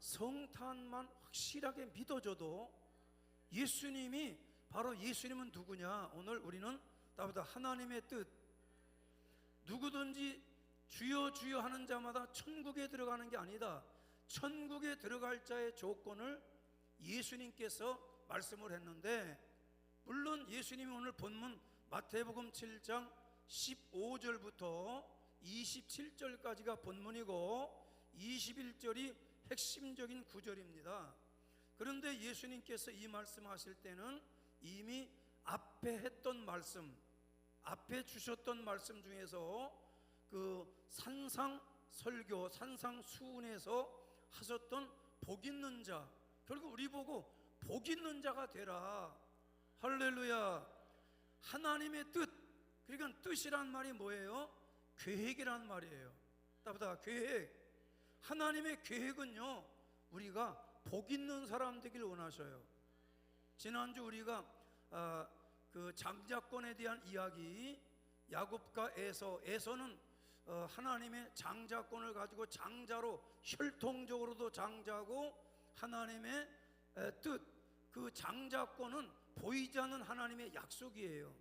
성탄만 확실하게 믿어줘도 예수님이 바로 예수님은 누구냐? 오늘 우리는 따보다 하나님의 뜻, 누구든지 주여 주여 하는 자마다 천국에 들어가는 게 아니다. 천국에 들어갈 자의 조건을 예수님께서 말씀을 했는데, 물론 예수님이 오늘 본문 마태복음 7장 15절부터 27절까지가 본문이고 21절이 핵심적인 구절입니다. 그런데 예수님께서 이 말씀하실 때는 이미 앞에 했던 말씀, 앞에 주셨던 말씀 중에서 그 산상설교, 산상수훈에서 하셨던 복 있는 자, 결국 우리 보고 복 있는 자가 되라. 할렐루야. 하나님의 뜻, 그러니까 뜻이란 말이 뭐예요? 계획이란 말이에요. 따보다 계획. 하나님의 계획은요, 우리가 복 있는 사람 되길 원하셔요. 지난주 우리가 그 장자권에 대한 이야기, 야곱과 에서는 하나님의 장자권을 가지고 장자로, 혈통적으로도 장자고, 하나님의 뜻, 그 장자권은 보이지 않는 하나님의 약속이에요.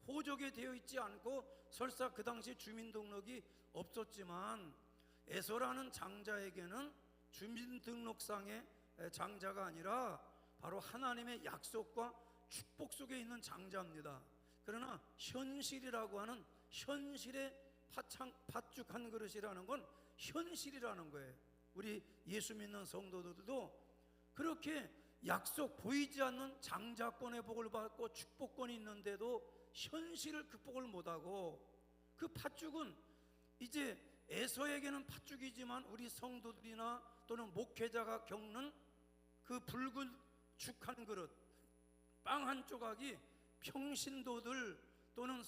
호적에 되어 있지 않고 설사 그 당시 주민등록이 없었지만 에서라는 장자에게는 주민등록상의 장자가 아니라 바로 하나님의 약속과 축복 속에 있는 장자입니다. 그러나 현실이라고 하는, 현실에 팥죽 한 그릇이라는 건 현실이라는 거예요. 우리 예수 믿는 성도들도 그렇게 약속, 보이지 않는 장자권의 복을 받고 축복권이 있는데도 현실을 극복을 못하고, 그 팥죽은 이제 에서에게는 팥죽이지만 우리 성도들이나 또는 목회자가 겪는 그 붉은 죽 한 그릇, 빵 한 조각이 평신도들 또는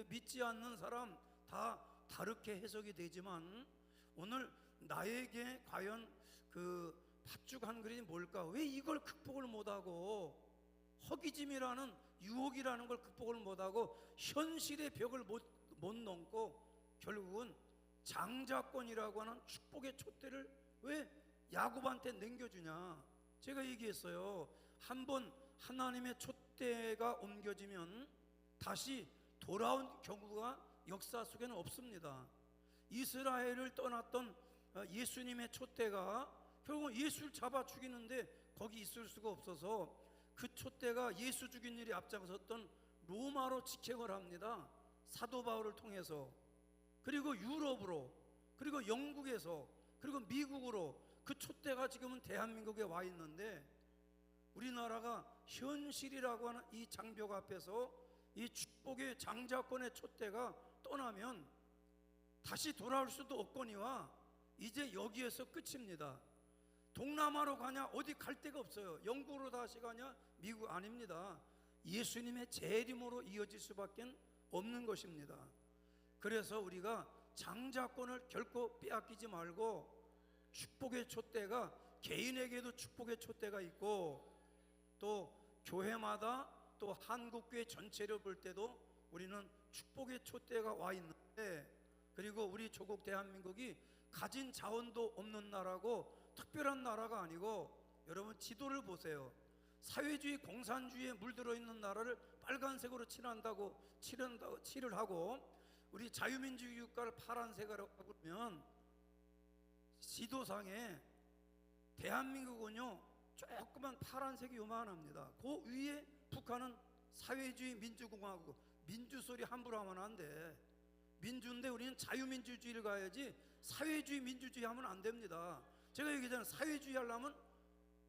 믿지 않는 사람 다 다르게 해석이 되지만, 오늘 나에게 과연 그 팥죽 한 그릇이 뭘까? 왜 이걸 극복을 못하고, 허기짐이라는 유혹이라는 걸 극복을 못하고 현실의 벽을 못 넘고 결국은 장자권이라고 하는 축복의 촛대를 왜 야곱한테 넘겨주냐? 제가 얘기했어요. 한번 하나님의 촛대가 옮겨지면 다시 돌아온 경우가 역사 속에는 없습니다. 이스라엘을 떠났던 예수님의 촛대가 결국 예수를 잡아 죽이는데 거기 있을 수가 없어서 그 촛대가 예수 죽인 일이 앞장섰던 로마로 직행을 합니다. 사도 바울을 통해서. 그리고 유럽으로, 그리고 영국에서, 그리고 미국으로 그 촛대가 지금은 대한민국에 와 있는데, 우리나라가 현실이라고 하는 이 장벽 앞에서 이 축복의 장자권의 촛대가 떠나면 다시 돌아올 수도 없거니와 이제 여기에서 끝입니다. 동남아로 가냐, 어디 갈 데가 없어요. 영국으로 다시 가냐, 미국 아닙니다. 예수님의 재림으로 이어질 수밖에 없는 것입니다. 그래서 우리가 장자권을 결코 빼앗기지 말고, 축복의 촛대가 개인에게도 축복의 촛대가 있고, 또 교회마다 또 한국교회 전체를 볼 때도 우리는 축복의 촛대가 와 있는데, 그리고 우리 조국 대한민국이 가진 자원도 없는 나라고 특별한 나라가 아니고, 여러분 지도를 보세요. 사회주의 공산주의에 물들어 있는 나라를 빨간색으로 칠을 하고 우리 자유민주주의 국가를 파란색으로 하면 지도상에 대한민국은요 조그만 파란색이 요만합니다. 그 위에 북한은 사회주의 민주공화국, 민주 소리 함부로 하면 안 돼. 민주인데 우리는 자유민주주의를 가야지 사회주의 민주주의 하면 안 됩니다. 제가 얘기하잖아요. 사회주의 하려면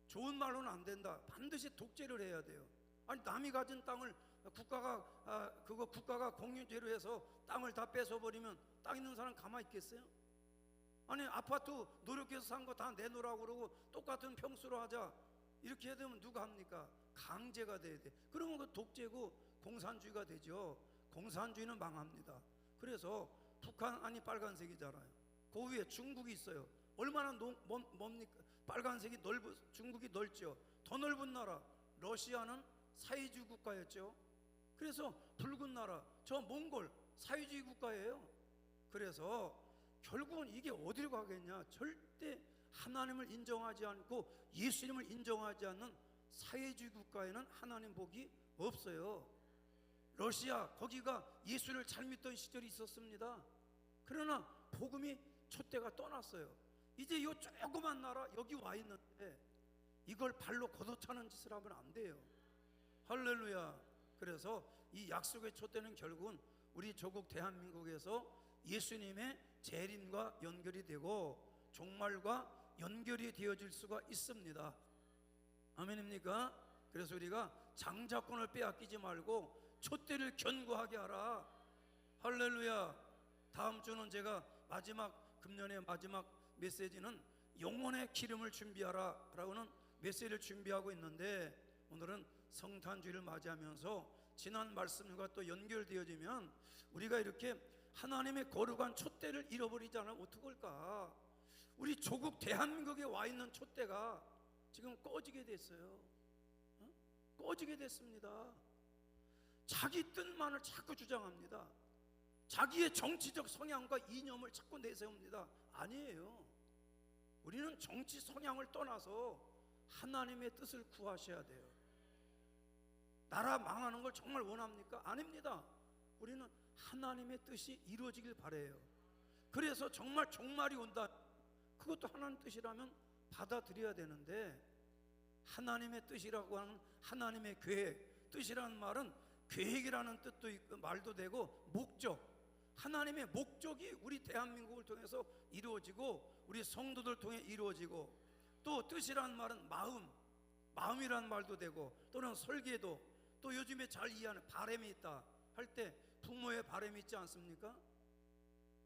좋은 말로는 안 된다. 반드시 독재를 해야 돼요. 아니 남이 가진 땅을 국가가 공유제로 해서 땅을 다 뺏어버리면 땅 있는 사람 가만히 있겠어요? 아니 아파트 노력해서 산 거 다 내놓으라고 그러고 똑같은 평수로 하자 이렇게 해야 되면 누가 합니까? 강제가 돼야 돼. 그러면 그 독재고 공산주의가 되죠. 공산주의는 망합니다. 그래서 북한이 빨간색이잖아요. 그 위에 중국이 있어요. 얼마나 뭡니까? 빨간색이 중국이 넓죠. 더 넓은 나라 러시아는 사회주의 국가였죠. 그래서 붉은 나라 저 몽골 사회주의 국가예요. 그래서 결국은 이게 어디로 가겠냐? 절대 하나님을 인정하지 않고 예수님을 인정하지 않는 사회주의 국가에는 하나님 복이 없어요. 러시아, 거기가 예수를 잘 믿던 시절이 있었습니다. 그러나 복음이 촛대가 떠났어요. 이제 요 조그만 나라 여기 와 있는데 이걸 발로 걷어차는 짓을 하면 안 돼요. 할렐루야. 그래서 이 약속의 촛대는 결국은 우리 조국 대한민국에서 예수님의 재림과 연결이 되고 종말과 연결이 되어질 수가 있습니다. 아멘입니까? 그래서 우리가 장자권을 빼앗기지 말고 촛대를 견고하게 하라. 할렐루야. 다음 주는 제가 금년의 마지막 메시지는 영혼의 기름을 준비하라 라고는 메시지를 준비하고 있는데, 오늘은 성탄주의를 맞이하면서 지난 말씀과 또 연결되어지면 우리가 이렇게 하나님의 거룩한 촛대를 잃어버리지 않으면 어떡할까? 우리 조국 대한민국에 와 있는 촛대가 지금 꺼지게 됐어요. 꺼지게 됐습니다. 자기 뜻만을 자꾸 주장합니다. 자기의 정치적 성향과 이념을 자꾸 내세웁니다. 아니에요. 우리는 정치 성향을 떠나서 하나님의 뜻을 구하셔야 돼요. 나라 망하는 걸 정말 원합니까? 아닙니다. 우리는 하나님의 뜻이 이루어지길 바라요. 그래서 정말 종말이 온다, 그것도 하나님 뜻이라면 받아들여야 되는데, 하나님의 뜻이라고 하는 하나님의 계획, 뜻이라는 말은 계획이라는 뜻도 있고 말도 되고 목적, 하나님의 목적이 우리 대한민국을 통해서 이루어지고 우리 성도들 통해 이루어지고, 또 뜻이라는 말은 마음이라는 말도 되고, 또는 설계도, 또 요즘에 잘 이해하는 바람이 있다 할 때 부모의 바람이 있지 않습니까?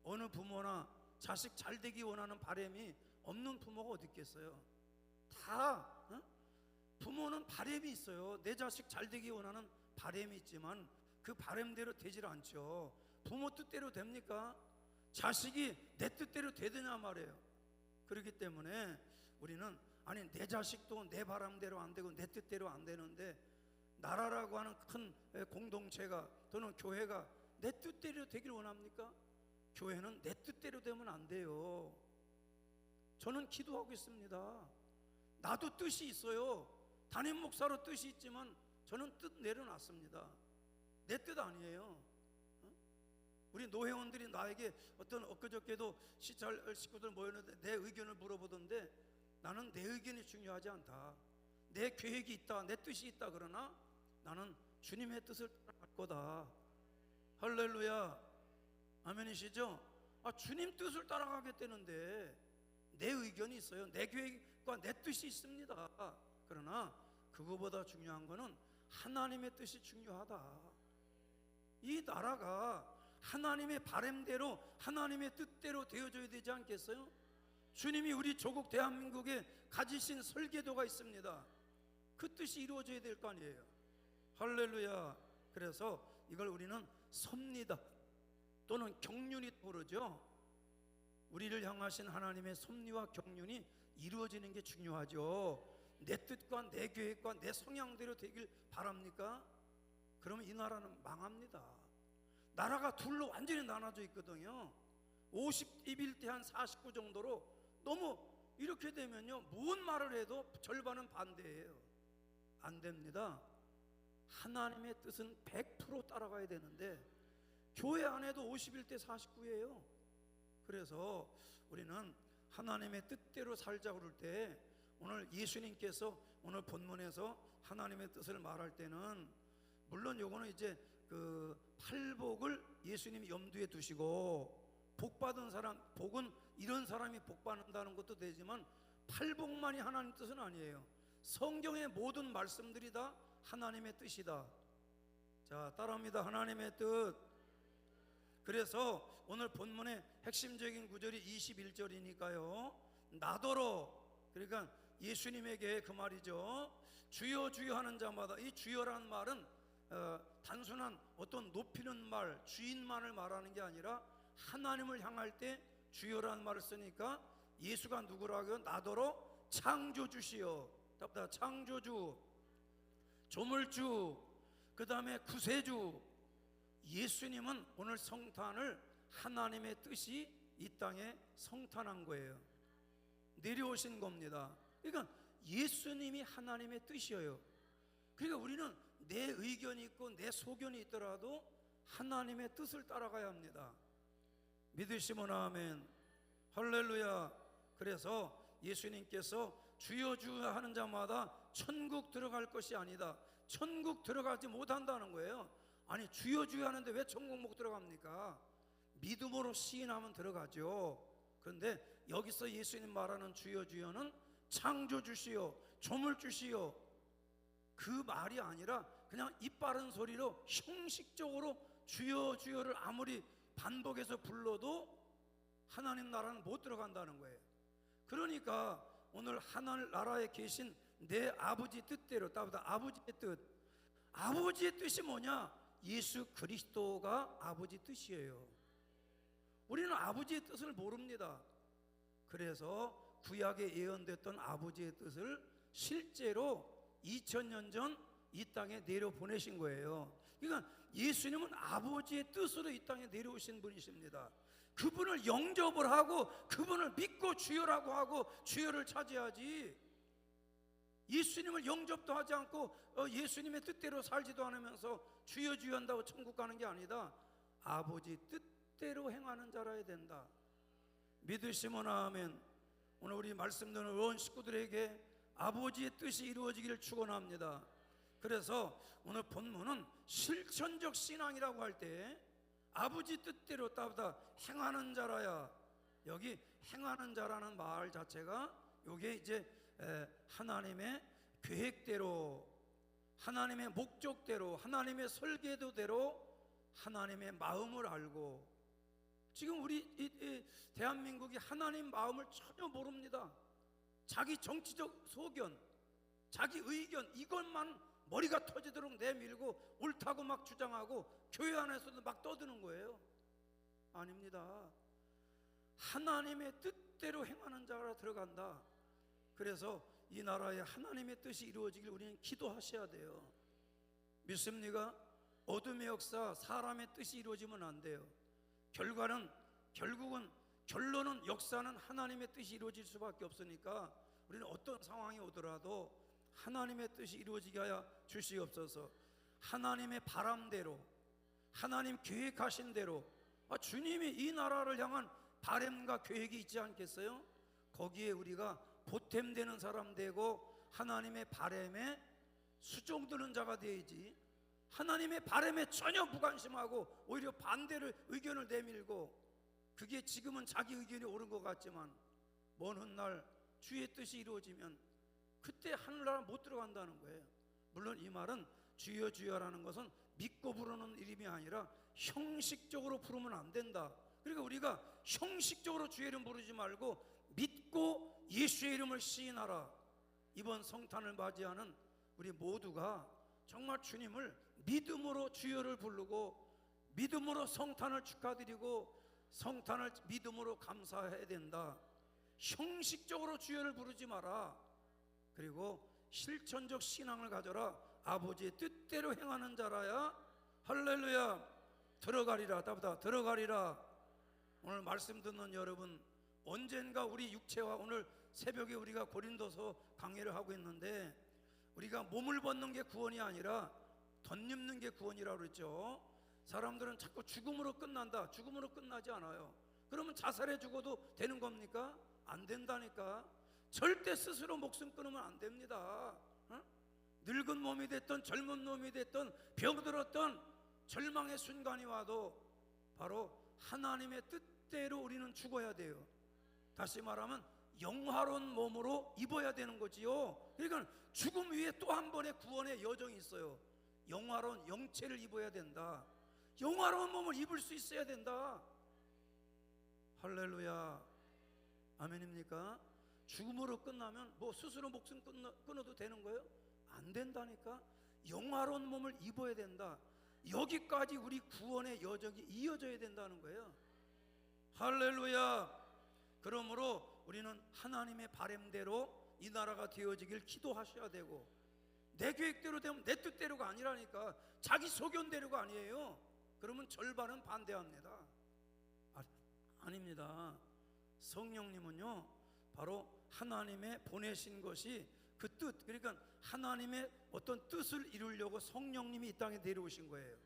어느 부모나 자식 잘 되기 원하는 바람이 없는 부모가 어디 있겠어요? 다 부모는 바람이 있어요. 내 자식 잘 되기 원하는 바람이 있지만 그 바람대로 되질 않죠. 부모 뜻대로 됩니까? 자식이 내 뜻대로 되느냐 말이에요. 그렇기 때문에 우리는 내 자식도 내 바람대로 안 되고 내 뜻대로 안 되는데, 나라라고 하는 큰 공동체가 또는 교회가 내 뜻대로 되길 원합니까? 교회는 내 뜻대로 되면 안 돼요. 저는 기도하고 있습니다. 나도 뜻이 있어요. 담임 목사로 뜻이 있지만 저는 뜻 내려놨습니다. 내 뜻 아니에요. 우리 노회원들이 나에게 엊그저께도 시찰 식구들 모였는데 내 의견을 물어보던데, 나는 내 의견이 중요하지 않다. 내 계획이 있다, 내 뜻이 있다. 그러나 나는 주님의 뜻을 따라갈 거다. 할렐루야. 아멘이시죠? 주님 뜻을 따라가겠다는데 내 의견이 있어요. 내 계획과 내 뜻이 있습니다. 그러나 그거보다 중요한 거는 하나님의 뜻이 중요하다. 이 나라가 하나님의 바람대로 하나님의 뜻대로 되어져야 되지 않겠어요? 주님이 우리 조국 대한민국에 가지신 설계도가 있습니다. 그 뜻이 이루어져야 될 거 아니에요. 할렐루야. 그래서 이걸 우리는 섭리다 또는 경륜이 부르죠. 우리를 향하신 하나님의 섭리와 경륜이 이루어지는 게 중요하죠. 내 뜻과 내 계획과 내 성향대로 되길 바랍니까? 그러면 이 나라는 망합니다. 나라가 둘로 완전히 나눠져 있거든요. 51대 한 49 정도로, 너무 이렇게 되면요, 무슨 말을 해도 절반은 반대예요. 안 됩니다. 하나님의 뜻은 100% 따라가야 되는데 교회 안에도 51대 49예요. 그래서 우리는 하나님의 뜻대로 살자고 그럴 때, 오늘 예수님께서 오늘 본문에서 하나님의 뜻을 말할 때는, 물론 요거는 이제 그 팔복을 예수님이 염두에 두시고, 복받은 사람, 복은 이런 사람이 복받는다는 것도 되지만 팔복만이 하나님 뜻은 아니에요. 성경의 모든 말씀들이 다 하나님의 뜻이다. 자, 따라합니다. 하나님의 뜻. 그래서 오늘 본문의 핵심적인 구절이 21절이니까요. 나더러, 그러니까 예수님에게 그 말이죠. 주여 주여 하는 자마다, 이 주여라는 말은 단순한 어떤 높이는 말, 주인만을 말하는 게 아니라 하나님을 향할 때 주여라는 말을 쓰니까 예수가 누구라고요? 나더러 창조주시여. 답답. 창조주, 조물주, 그 다음에 구세주. 예수님은 오늘 성탄을 하나님의 뜻이 이 땅에 성탄한 거예요. 내려오신 겁니다. 그러니까 예수님이 하나님의 뜻이에요. 그러니까 우리는 내 의견이 있고 내 소견이 있더라도 하나님의 뜻을 따라가야 합니다. 믿으시면 아멘. 할렐루야. 그래서 예수님께서 주여 주여 하는 자마다 천국 들어갈 것이 아니다. 천국 들어가지 못한다는 거예요. 아니 주여 주여 하는데 왜 천국 못 들어갑니까? 믿음으로 시인하면 들어가죠. 그런데 여기서 예수님 말하는 주여 주여는 창조주시오, 조물주시오, 그 말이 아니라 그냥 입 바른 소리로 형식적으로 주여 주여를 아무리 반복해서 불러도 하나님 나라는 못 들어간다는 거예요. 그러니까 오늘 하늘 나라에 계신 내 아버지 뜻대로, 따보다 아버지의 뜻, 아버지의 뜻이 뭐냐? 예수 그리스도가 아버지 뜻이에요. 우리는 아버지의 뜻을 모릅니다. 그래서 구약에 예언됐던 아버지의 뜻을 실제로 2000년 전 이 땅에 내려 보내신 거예요. 그러니까 예수님은 아버지의 뜻으로 이 땅에 내려오신 분이십니다. 그분을 영접을 하고 그분을 믿고 주여라고 하고 주여를 차지하지, 예수님을 영접도 하지 않고 예수님의 뜻대로 살지도 않으면서 주여 주여 한다고 천국 가는 게 아니다. 아버지 뜻대로 행하는 자라야 된다. 믿으시면 아멘. 오늘 우리 말씀 듣는 의원 식구들에게 아버지의 뜻이 이루어지기를 축원합니다. 그래서 오늘 본문은 실천적 신앙이라고 할 때 아버지 뜻대로 따보다 행하는 자라야, 여기 행하는 자라는 말 자체가 요게 이제 하나님의 계획대로, 하나님의 목적대로, 하나님의 설계도대로 하나님의 마음을 알고, 지금 우리 이 대한민국이 하나님 마음을 전혀 모릅니다. 자기 정치적 소견, 자기 의견 이것만 머리가 터지도록 내밀고 옳다고 막 주장하고 교회 안에서도 막 떠드는 거예요. 아닙니다. 하나님의 뜻대로 행하는 자가 들어간다. 그래서 이 나라에 하나님의 뜻이 이루어지길 우리는 기도하셔야 돼요. 믿습니까? 어둠의 역사, 사람의 뜻이 이루어지면 안 돼요. 결국은 결론은, 역사는 하나님의 뜻이 이루어질 수밖에 없으니까 우리는 어떤 상황이 오더라도 하나님의 뜻이 이루어지게 하여 주시옵소서. 하나님의 바람대로, 하나님 계획하신 대로, 주님이 이 나라를 향한 바람과 계획이 있지 않겠어요? 거기에 우리가 보탬되는 사람 되고 하나님의 바람에 수종드는 자가 되어야지, 하나님의 바람에 전혀 무관심하고 오히려 반대를 의견을 내밀고, 그게 지금은 자기 의견이 옳은 것 같지만 먼 훗날 주의 뜻이 이루어지면 그때 하늘나라 못 들어간다는 거예요. 물론 이 말은 주여 주여라는 것은 믿고 부르는 이름이 아니라 형식적으로 부르면 안 된다. 그러니까 우리가 형식적으로 주의 이름 부르지 말고 믿고 예수의 이름을 시인하라. 이번 성탄을 맞이하는 우리 모두가 정말 주님을 믿음으로 주여를 부르고 믿음으로 성탄을 축하드리고 성탄을 믿음으로 감사해야 된다. 형식적으로 주여를 부르지 마라. 그리고 실천적 신앙을 가져라. 아버지의 뜻대로 행하는 자라야 할렐루야 들어가리라. 따보다 들어가리라. 오늘 말씀 듣는 여러분, 언젠가 우리 육체와, 오늘 새벽에 우리가 고린도서 강해를 하고 있는데 우리가 몸을 벗는 게 구원이 아니라 덧입는 게 구원이라고 그랬죠. 사람들은 자꾸 죽음으로 끝난다, 죽음으로 끝나지 않아요. 그러면 자살해 죽어도 되는 겁니까? 안 된다니까. 절대 스스로 목숨 끊으면 안 됩니다. 늙은 몸이 됐던 젊은 몸이 됐던 병들었던 절망의 순간이 와도 바로 하나님의 뜻대로 우리는 죽어야 돼요. 다시 말하면 영화로운 몸으로 입어야 되는 거지요. 그러니까 죽음 위에 또 한 번의 구원의 여정이 있어요. 영화로운 영체를 입어야 된다. 영화로운 몸을 입을 수 있어야 된다. 할렐루야 아멘입니까? 죽음으로 끝나면 뭐 스스로 목숨 끊어도 되는 거예요? 안 된다니까. 영화로운 몸을 입어야 된다. 여기까지 우리 구원의 여정이 이어져야 된다는 거예요. 할렐루야. 그러므로 우리는 하나님의 바람대로 이 나라가 되어지길 기도하셔야 되고, 내 계획대로 되면 내 뜻대로가 아니라니까. 자기 소견대로가 아니에요. 그러면 절반은 반대합니다. 아닙니다. 성령님은요 바로 하나님의 보내신 것이 그 뜻, 그러니까 하나님의 어떤 뜻을 이루려고 성령님이 이 땅에 내려오신 거예요.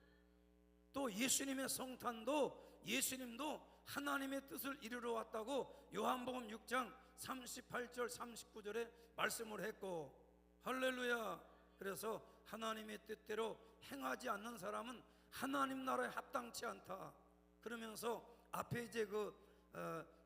또 예수님의 성탄도 예수님도 하나님의 뜻을 이루러 왔다고 요한복음 6장 38절 39절에 말씀을 했고, 할렐루야. 그래서 하나님의 뜻대로 행하지 않는 사람은 하나님 나라에 합당치 않다. 그러면서 앞에 이제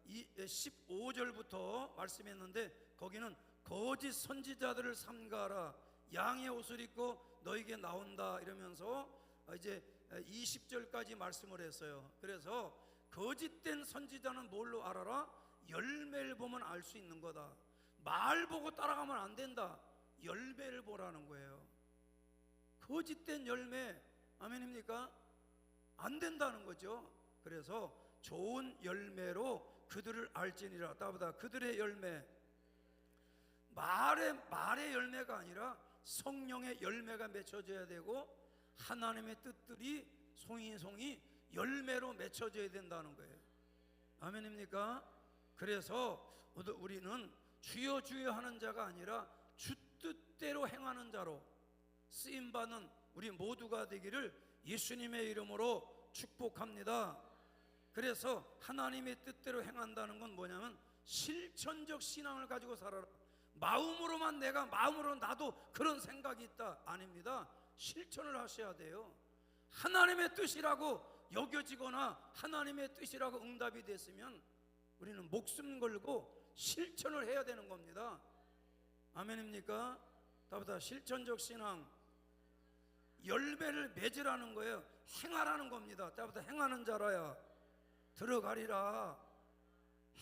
15절부터 말씀했는데, 거기는 거짓 선지자들을 삼가하라, 양의 옷을 입고 너에게 나온다 이러면서 이제 20절까지 말씀을 했어요. 그래서 거짓된 선지자는 뭘로 알아라? 열매를 보면 알 수 있는 거다. 말 보고 따라가면 안 된다. 열매를 보라는 거예요. 거짓된 열매, 아멘입니까? 안 된다는 거죠. 그래서 좋은 열매로 그들을 알지니라. 따보다 그들의 열매, 말의 열매가 아니라 성령의 열매가 맺혀져야 되고, 하나님의 뜻들이 송이 열매로 맺혀져야 된다는 거예요. 아멘입니까? 그래서 우리는 주여 주여 하는 자가 아니라 주 뜻대로 행하는 자로 쓰임받는 우리 모두가 되기를 예수님의 이름으로 축복합니다. 그래서 하나님의 뜻대로 행한다는 건 뭐냐면 실천적 신앙을 가지고 살아라. 마음으로만 내가 마음으로 나도 그런 생각이 있다, 아닙니다. 실천을 하셔야 돼요. 하나님의 뜻이라고 여겨지거나 하나님의 뜻이라고 응답이 됐으면 우리는 목숨 걸고 실천을 해야 되는 겁니다. 아멘입니까? 다보다 실천적 신앙, 열매를 맺으라는 거예요. 행하라는 겁니다. 다보다 행하는 자라야 들어가리라.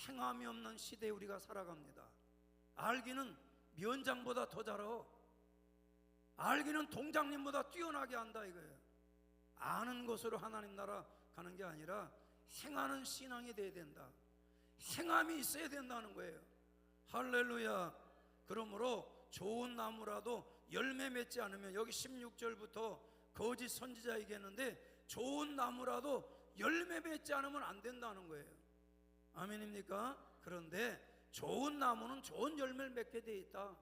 행함이 없는 시대에 우리가 살아갑니다. 알기는 면장보다 더 잘하, 알기는 동장님보다 뛰어나게 한다 이거예요. 아는 것으로 하나님 나라 가는 게 아니라 행하는 신앙이 돼야 된다. 행함이 있어야 된다는 거예요. 할렐루야. 그러므로 좋은 나무라도 열매 맺지 않으면, 여기 16절부터 거짓 선지자 얘기했는데 좋은 나무라도 열매 맺지 않으면 안 된다는 거예요. 아멘입니까? 그런데 좋은 나무는 좋은 열매를 맺게 돼 있다.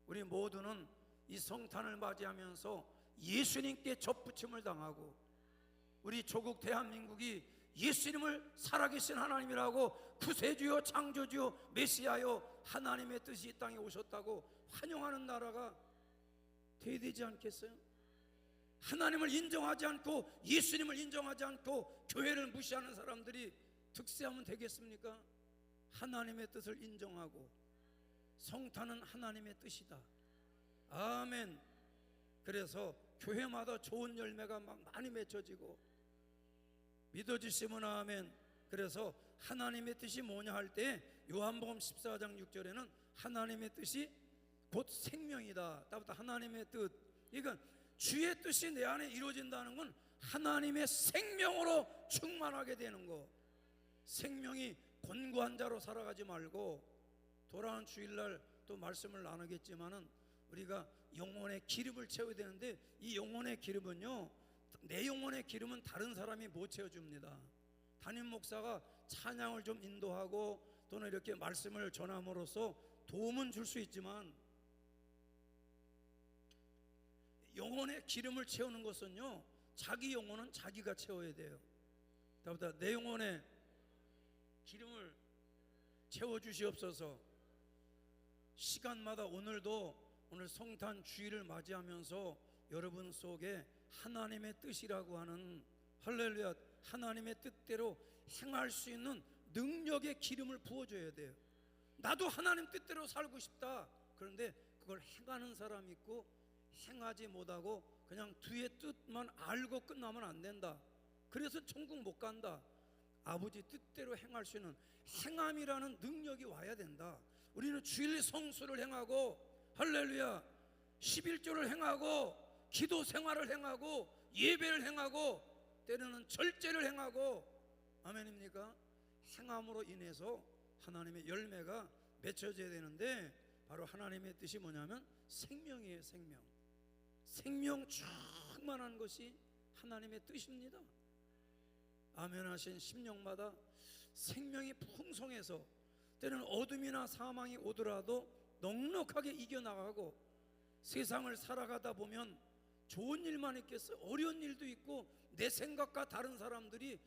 우리 모두는 이 성탄을 맞이하면서 예수님께 접붙임을 당하고, 우리 조국 대한민국이 예수님을 살아계신 하나님이라고, 구세주요 창조주요 메시아요 하나님의 뜻이 이 땅에 오셨다고 환영하는 나라가 돼야 되지 않겠어요? 하나님을 인정하지 않고 예수님을 인정하지 않고 교회를 무시하는 사람들이 득세하면 되겠습니까? 하나님의 뜻을 인정하고, 성탄은 하나님의 뜻이다. 아멘. 그래서 교회마다 좋은 열매가 막 많이 맺혀지고, 믿어주시면 아멘. 그래서 하나님의 뜻이 뭐냐 할 때 요한복음 14장 6절에는 하나님의 뜻이 곧 생명이다. 따부터 하나님의 뜻, 그러니까 주의 뜻이 내 안에 이루어진다는 건 하나님의 생명으로 충만하게 되는 거. 생명이 곤고한 자로 살아가지 말고, 돌아오는 주일날 또 말씀을 나누겠지만은 우리가 영혼의 기름을 채워야 되는데, 이 영혼의 기름은요, 내 영혼의 기름은 다른 사람이 못 채워줍니다. 담임 목사가 찬양을 좀 인도하고 또는 이렇게 말씀을 전함으로써 도움은 줄 수 있지만, 영혼의 기름을 채우는 것은요, 자기 영혼은 자기가 채워야 돼요. 다보다 내 영혼의 기름을 채워주시옵소서. 시간마다 오늘 성탄 주일을 맞이하면서 여러분 속에 하나님의 뜻이라고 하는, 할렐루야, 하나님의 뜻대로 행할 수 있는 능력의 기름을 부어줘야 돼요. 나도 하나님 뜻대로 살고 싶다. 그런데 그걸 행하는 사람이 있고 행하지 못하고 그냥 뒤에 뜻만 알고 끝나면 안 된다. 그래서 천국 못 간다. 아버지 뜻대로 행할 수 있는 행함이라는 능력이 와야 된다. 우리는 주일 성수를 행하고, 할렐루야, 11조를 행하고, 기도 생활을 행하고, 예배를 행하고, 때로는 절제를 행하고, 아멘입니까? 행함으로 인해서 하나님의 열매가 맺혀져야 되는데, 바로 하나님의 뜻이 뭐냐면 생명이에요. 생명 충만한 것이 하나님의 뜻입니다. 아멘 하신 심령마다 생명이 풍성해서 때는 어둠이나 사망이 오더라도 넉넉하게 이겨나가고, 세상을 살아가다 보면 좋은 일만 있겠어요? 어려운 일도 있고 내 생각과 다른 사람들이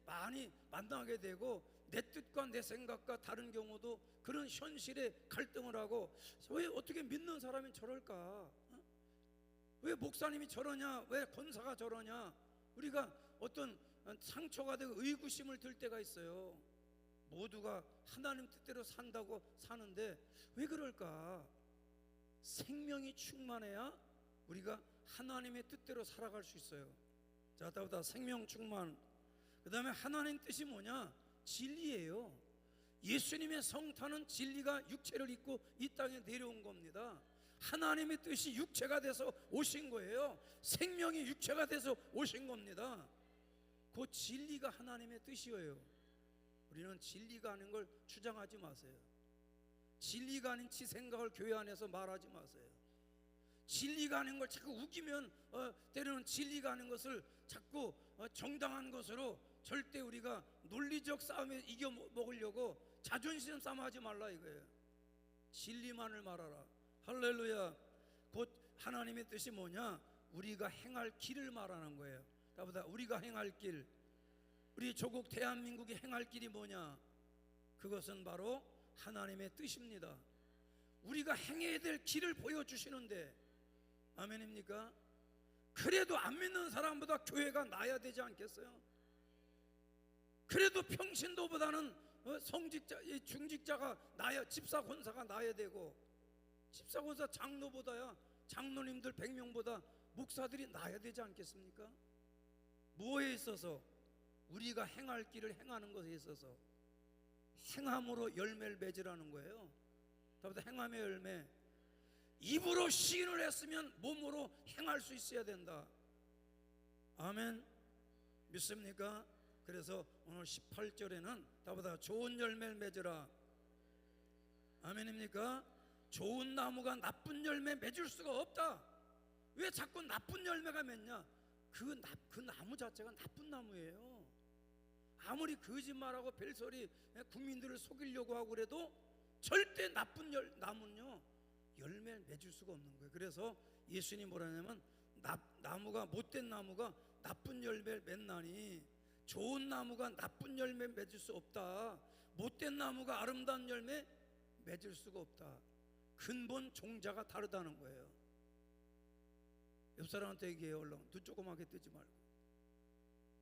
많이 만나게 되고, 내 뜻과 내 생각과 다른 경우도 그런 현실에 갈등을 하고, 왜 어떻게 믿는 사람이 저럴까? 왜 목사님이 저러냐? 왜 권사가 저러냐? 우리가 어떤 상처가 되고 의구심을 들 때가 있어요. 모두가 하나님 뜻대로 산다고 사는데 왜 그럴까? 생명이 충만해야 우리가 하나님의 뜻대로 살아갈 수 있어요. 자, 다보다 생명 충만. 그 다음에 하나님 뜻이 뭐냐? 진리예요. 예수님의 성탄은 진리가 육체를 입고 이 땅에 내려온 겁니다. 하나님의 뜻이 육체가 돼서 오신 거예요. 생명이 육체가 돼서 오신 겁니다. 그 진리가 하나님의 뜻이에요. 우리는 진리가 아닌 걸 주장하지 마세요. 진리가 아닌 지 생각을 교회 안에서 말하지 마세요. 진리가 아닌 걸 자꾸 우기면 때로는 진리가 아닌 것을 자꾸 정당한 것으로, 절대 우리가 논리적 싸움에 이겨 먹으려고 자존심 싸움하지 말라 이거예요. 진리만을 말하라. 할렐루야. 곧 하나님의 뜻이 뭐냐? 우리가 행할 길을 말하는 거예요. 다보다 우리가 행할 길, 우리 조국 대한민국이 행할 길이 뭐냐? 그것은 바로 하나님의 뜻입니다. 우리가 행해야 될 길을 보여주시는데, 아멘입니까? 그래도 안 믿는 사람보다 교회가 나아야 되지 않겠어요? 그래도 평신도보다는 성직자, 중직자가 나야, 집사 권사가 나아야 되고, 집사 권사 장로보다야, 장로님들 100명보다 목사들이 나아야 되지 않겠습니까? 뭐에 있어서? 우리가 행할 길을 행하는 것에 있어서 행함으로 열매를 맺으라는 거예요. 다보다 행함의 열매. 입으로 시인을 했으면 몸으로 행할 수 있어야 된다. 아멘. 믿습니까? 그래서 오늘 18절에는 다보다 좋은 열매를 맺으라. 아멘입니까? 좋은 나무가 나쁜 열매 맺을 수가 없다. 왜 자꾸 나쁜 열매가 맺냐? 그 나무 자체가 나쁜 나무예요. 아무리 거짓말하고 별소리 국민들을 속이려고 하고 그래도 절대 나쁜 나무는요 열매를 맺을 수가 없는 거예요. 그래서 예수님이 뭐라냐면 나무가, 못된 나무가 나쁜 열매를 맺나니 좋은 나무가 나쁜 열매 맺을 수 없다. 못된 나무가 아름다운 열매 맺을 수가 없다. 근본 종자가 다르다는 거예요. 옆 사람한테 얘기해요. 얼른 눈 조그맣게 뜨지 말고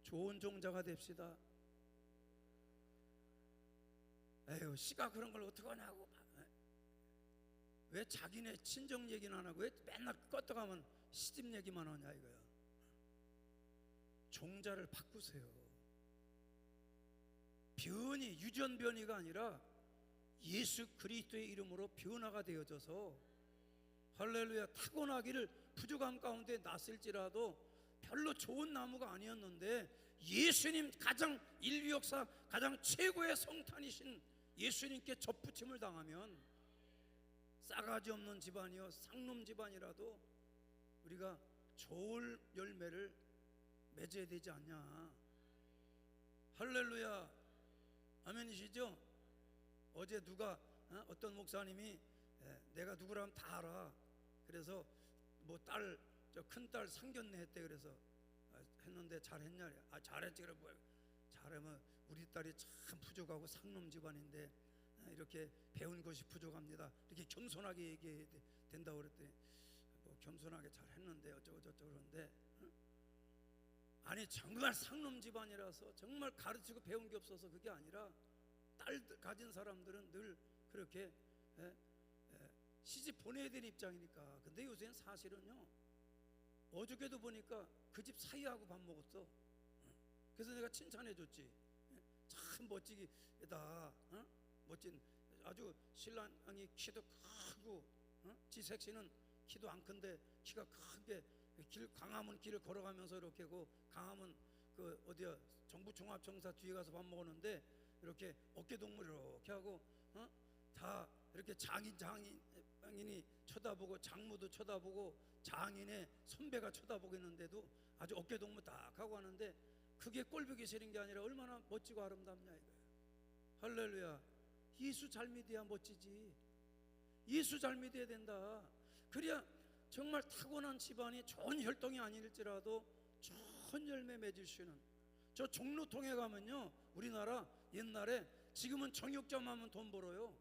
좋은 종자가 됩시다. 에휴, 씨가 그런 걸 어떡하냐고. 왜 자기네 친정 얘기는 안 하고 왜 맨날 껐다가면 시집 얘기만 하냐 이거야. 종자를 바꾸세요. 변이, 유전변이가 아니라 예수 그리스도의 이름으로 변화가 되어져서, 할렐루야, 타고나기를 부족함 가운데 났을지라도 별로 좋은 나무가 아니었는데 예수님, 가장 인류 역사 가장 최고의 성탄이신 예수님께 접붙임을 당하면 싸가지 없는 집안이요 상놈 집안이라도 우리가 좋은 열매를 맺어야 되지 않냐. 할렐루야. 아멘이시죠? 어제 누가 어떤 목사님이 내가 누구라면 다 알아. 그래서 뭐 딸, 저 큰딸 상견례 했대. 그래서 했는데 잘했냐? 잘했지. 그래 뭐야? 잘하면 우리 딸이 참 부족하고 상놈 집안인데 이렇게 배운 것이 부족합니다. 이렇게 겸손하게 얘기해야 된다고 그랬더니 뭐 겸손하게 잘했는데 어쩌고 저쩌고 그러는데, 아니 정말 상놈 집안이라서 정말 가르치고 배운 게 없어서 그게 아니라 딸 가진 사람들은 늘 그렇게 시집 보내야 되는 입장이니까. 근데 요새는 사실은요, 어저께도 보니까 그 집 사위하고 밥 먹었어. 그래서 내가 칭찬해 줬지. 참 멋지기다. 멋진, 아주 신랑이 키도 크고 지색씨는 키도 안 큰데 키가 크게 광화문 길을 걸어가면서 이렇게 광화문 그 어디야 정부종합청사 뒤에 가서 밥 먹었는데 이렇게 어깨동무 이렇게 하고 다 이렇게 장인이 쳐다보고 장모도 쳐다보고 장인의 선배가 쳐다보고 있는데도 아주 어깨동무 딱 하고 하는데, 그게 꼴보기 싫은 게 아니라 얼마나 멋지고 아름답냐 이거예요. 할렐루야. 예수 잘 믿어야 멋지지. 예수 잘 믿어야 된다. 그래야 정말 타고난 집안이 좋은 혈통이 아닐지라도 좋은 열매 맺을 수 있는. 저 종로통에 가면요, 우리나라 옛날에, 지금은 정육점 하면 돈 벌어요.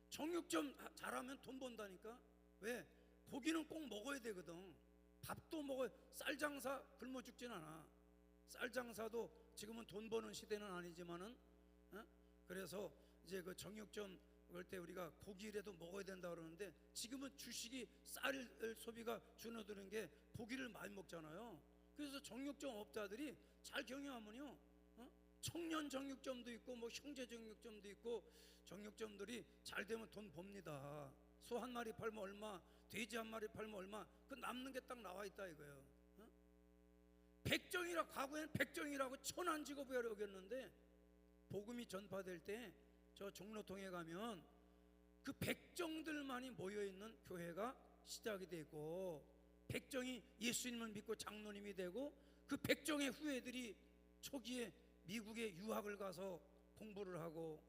정육점 잘하면 돈 번다니까. 왜? 고기는 꼭 먹어야 되거든. 밥도 먹어야. 쌀 장사 굶어 죽진 않아. 쌀 장사도 지금은 돈 버는 시대는 아니지만은, 그래서 이제 그 정육점 그럴 때 우리가 고기라도 먹어야 된다 그러는데, 지금은 주식이 쌀 소비가 줄어드는 게 고기를 많이 먹잖아요. 그래서 정육점 업자들이 잘 경영하면요, 청년 정육점도 있고 뭐 형제 정육점도 있고, 정육점들이 잘 되면 돈 법니다. 소 한 마리 팔면 얼마, 돼지 한 마리 팔면 얼마, 그 남는 게 딱 나와 있다 이거예요. 백정이라, 과거에는 백정이라고 천한 직업을 여겼는데, 복음이 전파될 때 저 종로통에 가면 그 백정들만이 모여있는 교회가 시작이 되고, 백정이 예수님을 믿고 장로님이 되고, 그 백정의 후예들이 초기에 미국에 유학을 가서 공부를 하고,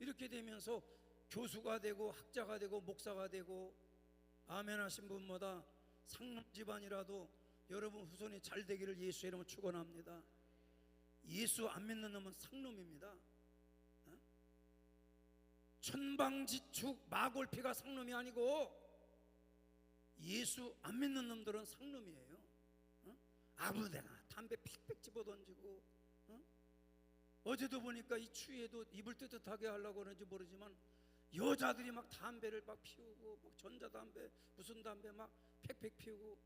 이렇게 되면서 교수가 되고 학자가 되고 목사가 되고, 아멘 하신 분마다 상놈 집안이라도 여러분 후손이 잘 되기를 예수의 이름으로 축원합니다. 예수 안 믿는 놈은 상놈입니다. 천방지축 마골피가 상놈이 아니고, 예수 안 믿는 놈들은 상놈이에요. 아무데나 담배 팩팩 집어던지고, 어제도 보니까 이 추위에도 입을 뜨뜻하게 하려고 하는지 모르지만 여자들이 막 담배를 막 피우고, 막 전자담배 무슨 담배 막 팩팩 피우고.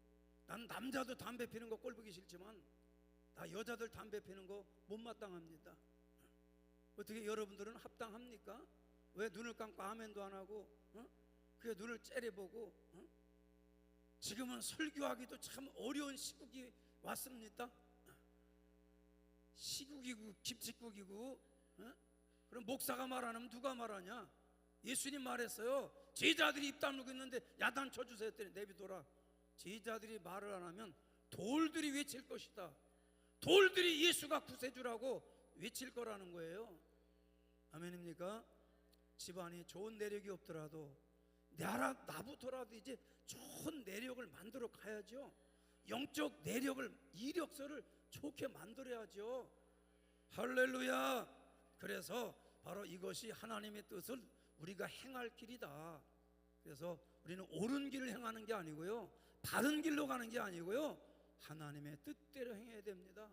난 남자도 담배 피는 거 꼴보기 싫지만 나 여자들 담배 피는 거 못마땅합니다. 어떻게 여러분들은 합당합니까? 왜 눈을 감고 아멘도 안 하고, 그게 눈을 째려보고. 지금은 설교하기도 참 어려운 시국이 왔습니다. 시국이고 김칫국이고. 그럼 목사가 말하면 누가 말하냐? 예수님 말했어요. 제자들이 입 다물고 있는데 야단 쳐주세요 했더니 내비둬라. 제자들이 말을 안 하면 돌들이 외칠 것이다. 돌들이 예수가 구세주라고 외칠 거라는 거예요. 아멘입니까? 집안이 좋은 내력이 없더라도 나부터라도 이제 좋은 내력을 만들어 가야죠. 영적 내력을, 이력서를 좋게 만들어야죠. 할렐루야. 그래서 바로 이것이 하나님의 뜻을 우리가 행할 길이다. 그래서 우리는 옳은 길을 행하는 게 아니고요, 바른 길로 가는 게 아니고요, 하나님의 뜻대로 행해야 됩니다.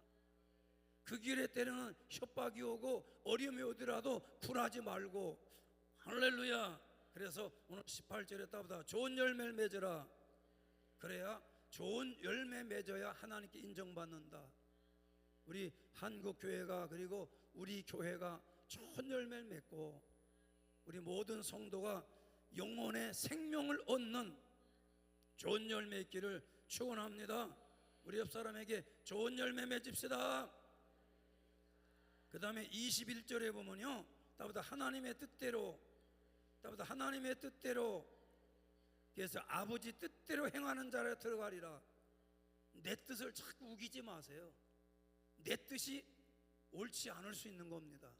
그 길에 때로는 협박이 오고 어려움이 오더라도 굴하지 말고. 할렐루야. 그래서 오늘 18절에 따보다 좋은 열매를 맺어라. 그래야 좋은 열매 맺어야 하나님께 인정받는다. 우리 한국교회가, 그리고 우리 교회가 좋은 열매를 맺고 우리 모든 성도가 영혼의 생명을 얻는 좋은 열매 있기를 축원합니다. 우리 옆 사람에게 좋은 열매 맺읍시다. 그 다음에 21절에 보면요, 따보다 하나님의 뜻대로, 따보다 하나님의 뜻대로, 그래서 아버지 뜻대로 행하는 자라 들어가리라. 내 뜻을 자꾸 우기지 마세요. 내 뜻이 옳지 않을 수 있는 겁니다.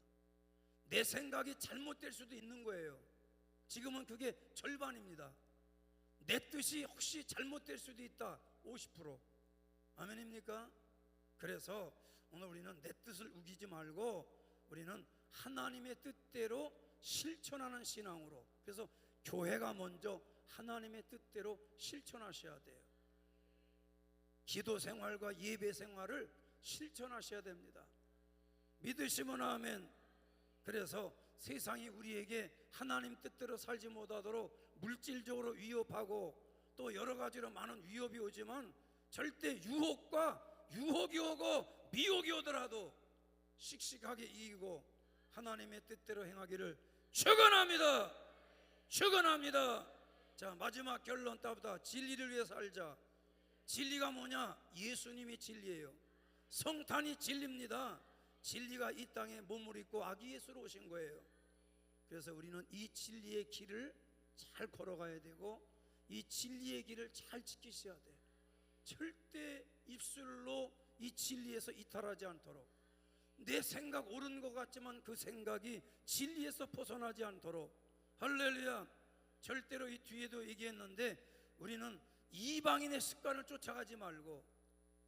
내 생각이 잘못될 수도 있는 거예요. 지금은 그게 절반입니다. 내 뜻이 혹시 잘못될 수도 있다. 50%. 아멘입니까? 그래서 오늘 우리는 내 뜻을 우기지 말고 우리는 하나님의 뜻대로 실천하는 신앙으로, 그래서 교회가 먼저 하나님의 뜻대로 실천하셔야 돼요. 기도 생활과 예배 생활을 실천하셔야 됩니다. 믿으시면 아멘. 그래서 세상이 우리에게 하나님 뜻대로 살지 못하도록 물질적으로 위협하고 또 여러 가지로 많은 위협이 오지만, 절대 유혹이 오고 미혹이 오더라도 씩씩하게 이기고 하나님의 뜻대로 행하기를 축원합니다. 축원합니다. 자, 마지막 결론 따보다 진리를 위해 살자. 진리가 뭐냐? 예수님이 진리예요. 성탄이 진리입니다. 진리가 이 땅에 몸을 입고 아기 예수로 오신 거예요. 그래서 우리는 이 진리의 길을 잘 걸어가야 되고 이 진리의 길을 잘 지키셔야 돼요. 절대 입술로 이 진리에서 이탈하지 않도록. 내 생각 옳은 것 같지만 그 생각이 진리에서 벗어나지 않도록, 할렐루야. 절대로 이 뒤에도 얘기했는데 우리는 이방인의 습관을 쫓아가지 말고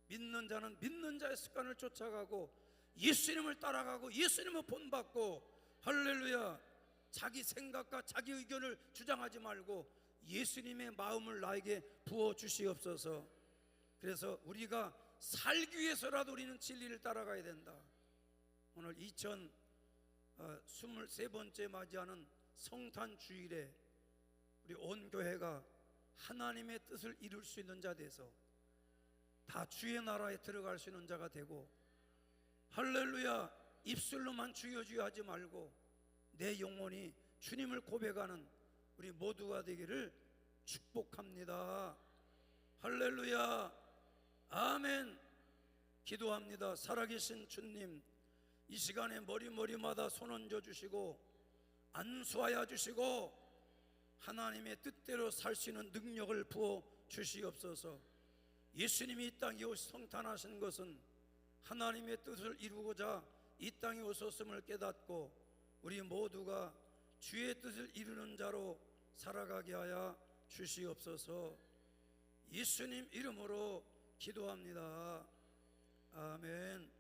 믿는 자는 믿는 자의 습관을 쫓아가고 예수님을 따라가고 예수님을 본받고, 할렐루야. 자기 생각과 자기 의견을 주장하지 말고 예수님의 마음을 나에게 부어 주시옵소서. 그래서 우리가 살기 위해서라도 우리는 진리를 따라가야 된다. 오늘 2023번째 맞이하는 성탄 주일에 우리 온 교회가 하나님의 뜻을 이룰 수 있는 자 돼서 다 주의 나라에 들어갈 수 있는 자가 되고, 할렐루야. 입술로만 주여 주여 하지 말고 내 영혼이 주님을 고백하는 우리 모두가 되기를 축복합니다. 할렐루야. 아멘. 기도합니다. 살아계신 주님, 이 시간에 머리마다 손 얹어 주시고 안수하여 주시고 하나님의 뜻대로 살 수 있는 능력을 부어 주시옵소서. 예수님이 이 땅에 오셔 성탄하신 것은 하나님의 뜻을 이루고자 이 땅에 오셨음을 깨닫고 우리 모두가 주의 뜻을 이루는 자로 살아가게 하여 주시옵소서. 예수님 이름으로 기도합니다. 아멘.